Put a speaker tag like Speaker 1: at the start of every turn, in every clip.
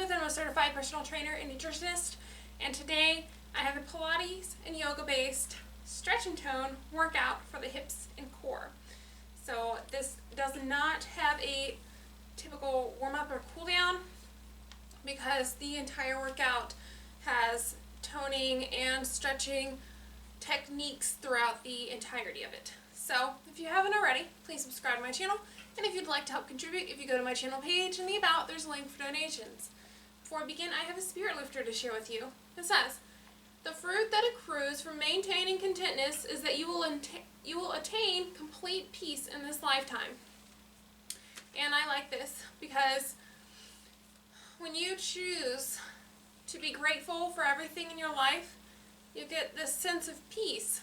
Speaker 1: Smith. I'm a certified personal trainer and nutritionist, and today I have a Pilates and yoga based stretch and tone workout for the hips and core. So this does not have a typical warm-up or cool down because the entire workout has toning and stretching techniques throughout the entirety of it. So if you haven't already, please subscribe to my channel, and if you'd like to help contribute, if you go to my channel page in the About, there's a link for donations. Before I begin, I have a spirit lifter to share with you. It says, "The fruit that accrues from maintaining contentness is that you will attain complete peace in this lifetime." And I like this because when you choose to be grateful for everything in your life, you get this sense of peace.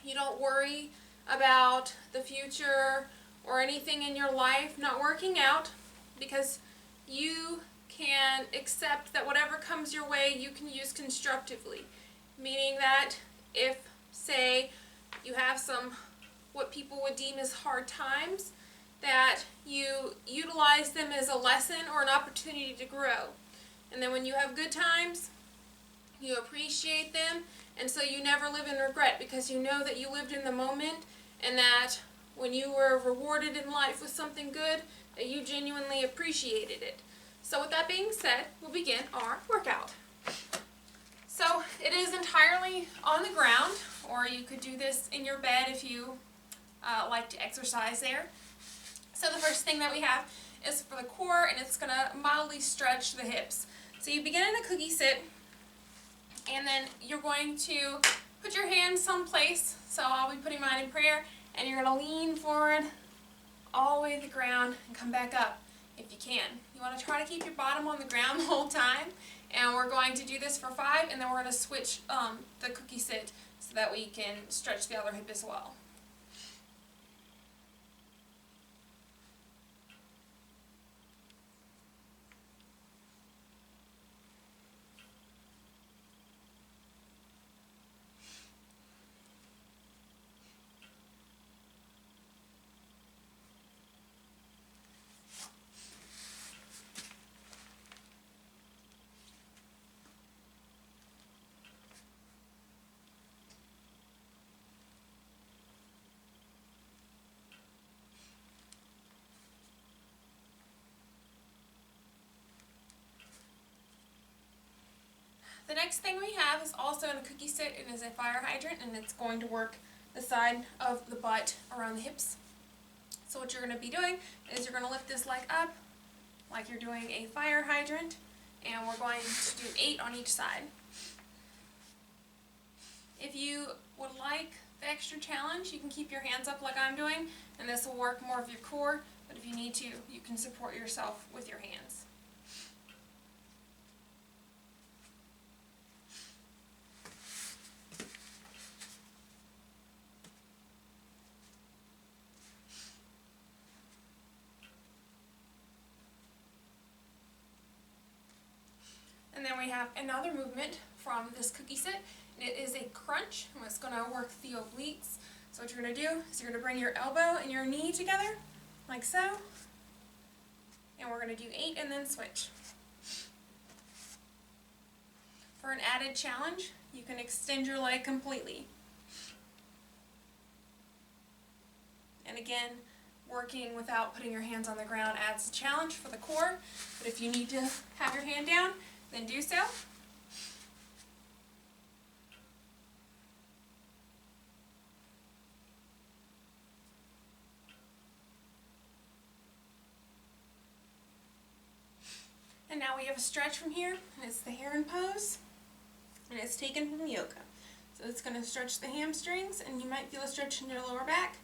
Speaker 1: You don't worry about the future or anything in your life not working out because you can accept that whatever comes your way you can use constructively. Meaning that if, say, you have some what people would deem as hard times, that you utilize them as a lesson or an opportunity to grow. And then when you have good times, you appreciate them, and so you never live in regret because you know that you lived in the moment and that when you were rewarded in life with something good, that you genuinely appreciated it. So with that being said, we'll begin our workout. So it is entirely on the ground, or you could do this in your bed if you like to exercise there. So the first thing that we have is for the core, and it's going to mildly stretch the hips. So you begin in a cookie sit, and then you're going to put your hands someplace. So I'll be putting mine in prayer, and you're going to lean forward all the way to the ground and come back up if you can. You want to try to keep your bottom on the ground the whole time, and we're going to do this for 5, and then we're going to switch the cookie sit so that we can stretch the other hip as well. The next thing we have is also in a cookie sit. It is a fire hydrant, and it's going to work the side of the butt around the hips. So what you're going to be doing is you're going to lift this leg up like you're doing a fire hydrant, and we're going to do 8 on each side. If you would like the extra challenge, you can keep your hands up like I'm doing, and this will work more of your core, but if you need to, you can support yourself with your hands. And then we have another movement from this cookie sit. It is a crunch, and it's going to work the obliques. So what you're going to do is you're going to bring your elbow and your knee together, like so. And we're going to do 8 and then switch. For an added challenge, you can extend your leg completely. And again, working without putting your hands on the ground adds a challenge for the core. But if you need to have your hand down, then do so. And now we have a stretch from here, and it's the heron pose, and it's taken from yoga. So it's going to stretch the hamstrings, and you might feel a stretch in your lower back.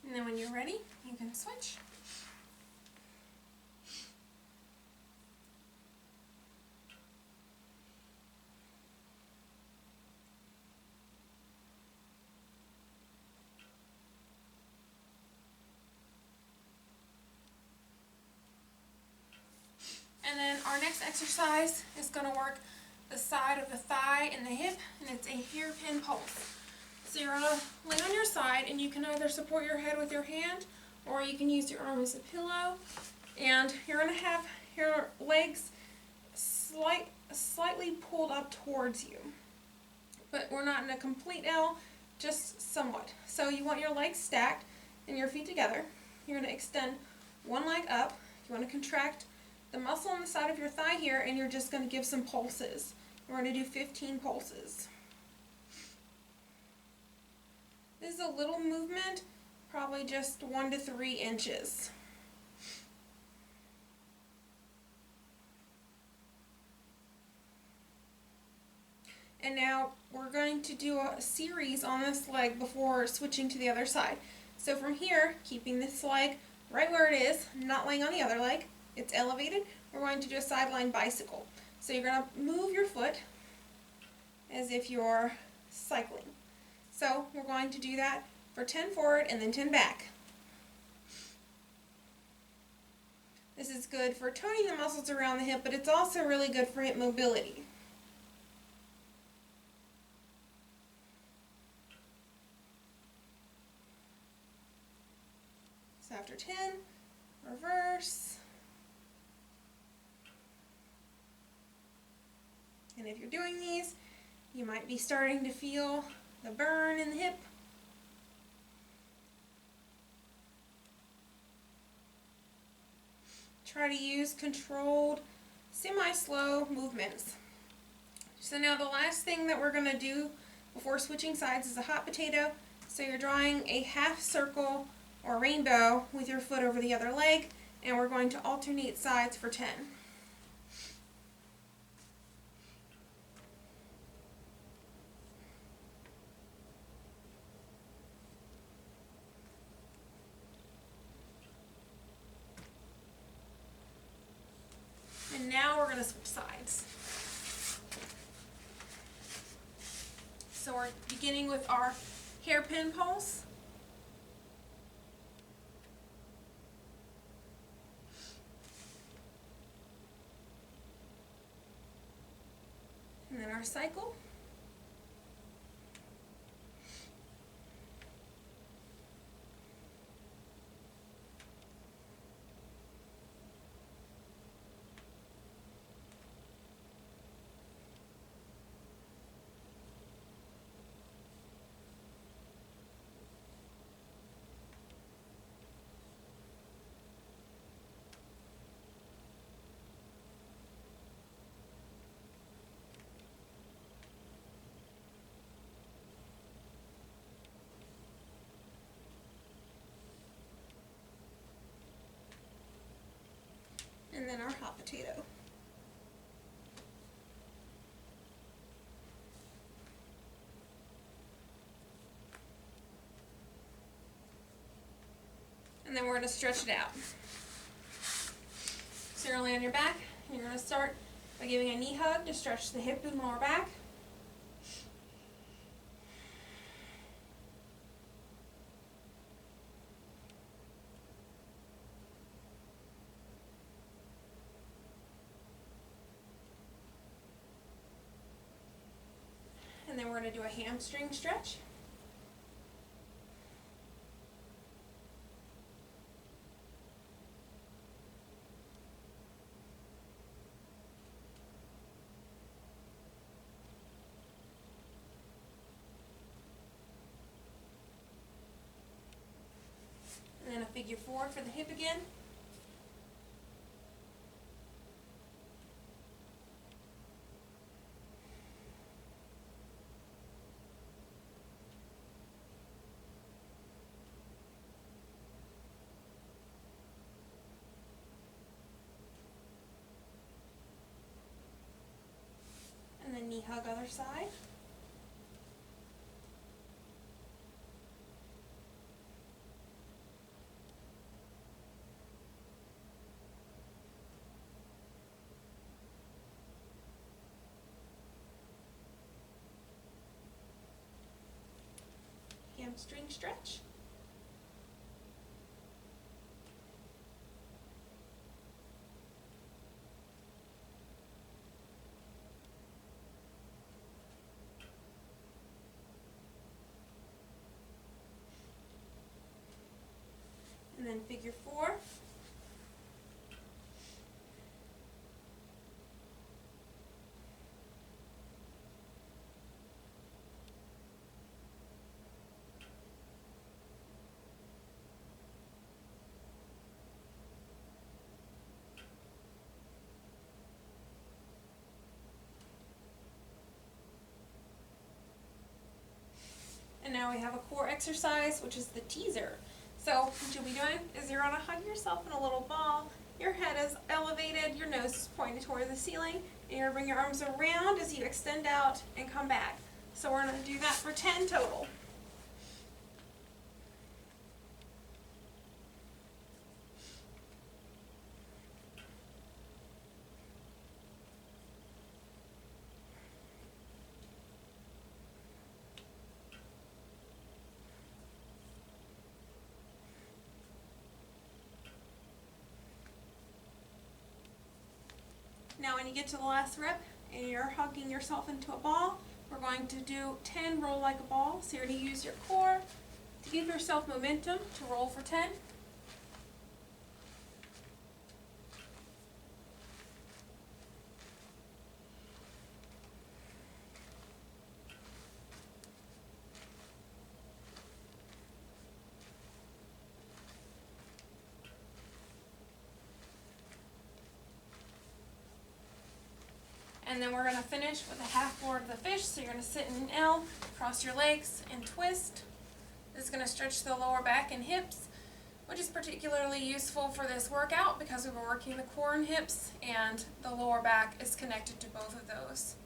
Speaker 1: And then when you're ready, you can switch. our next exercise is going to work the side of the thigh and the hip, and it's a hairpin pulse. So you're going to lay on your side, and you can either support your head with your hand, or you can use your arm as a pillow, and you're going to have your legs slightly pulled up towards you. But we're not in a complete L, just somewhat. So you want your legs stacked and your feet together. You're going to extend one leg up. You want to contract the muscle on the side of your thigh here, and you're just going to give some pulses. We're going to do 15 pulses. This is a little movement, probably just 1 to 3 inches. And now we're going to do a series on this leg before switching to the other side. So from here, keeping this leg right where it is, not laying on the other leg, it's elevated, we're going to do a sideline bicycle. So you're going to move your foot as if you're cycling. So we're going to do that for 10 forward and then 10 back. This is good for toning the muscles around the hip, but it's also really good for hip mobility. So after 10, reverse. And if you're doing these, you might be starting to feel the burn in the hip. Try to use controlled, semi-slow movements. So now the last thing that we're going to do before switching sides is a hot potato. So you're drawing a half circle or rainbow with your foot over the other leg, and we're going to alternate sides for 10. And now we're going to switch sides. So we're beginning with our hairpin pulse. And then our cycle. And then our hot potato. And then we're going to stretch it out. So you're going to lay on your back, and you're going to start by giving a knee hug to stretch the hip and lower back. And then we're going to do a hamstring stretch. And then a figure 4 for the hip again. And then knee hug other side. Hamstring stretch. figure 4. And now we have a core exercise, which is the teaser. So what you'll be doing is you're going to hug yourself in a little ball. Your head is elevated, your nose is pointed toward the ceiling, and you're going to bring your arms around as you extend out and come back. So we're going to do that for 10 total. Now when you get to the last rep and you're hugging yourself into a ball, we're going to do 10 roll like a ball. So you're going to use your core to give yourself momentum to roll for 10. And then we're going to finish with a half forward of the fish. So you're going to sit in an L, cross your legs, and twist. This is going to stretch the lower back and hips, which is particularly useful for this workout because we're working the core and hips, and the lower back is connected to both of those.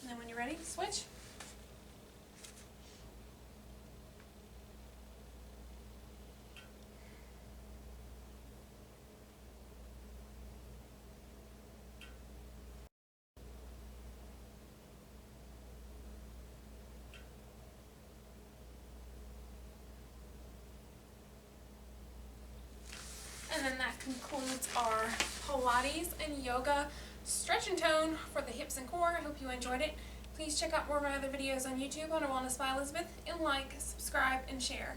Speaker 1: And then when you're ready, switch. And then that concludes our Pilates and yoga stretch and tone for the hips and core. I hope you enjoyed it. Please check out more of my other videos on YouTube under Wellness by Elizabeth, and like, subscribe, and share.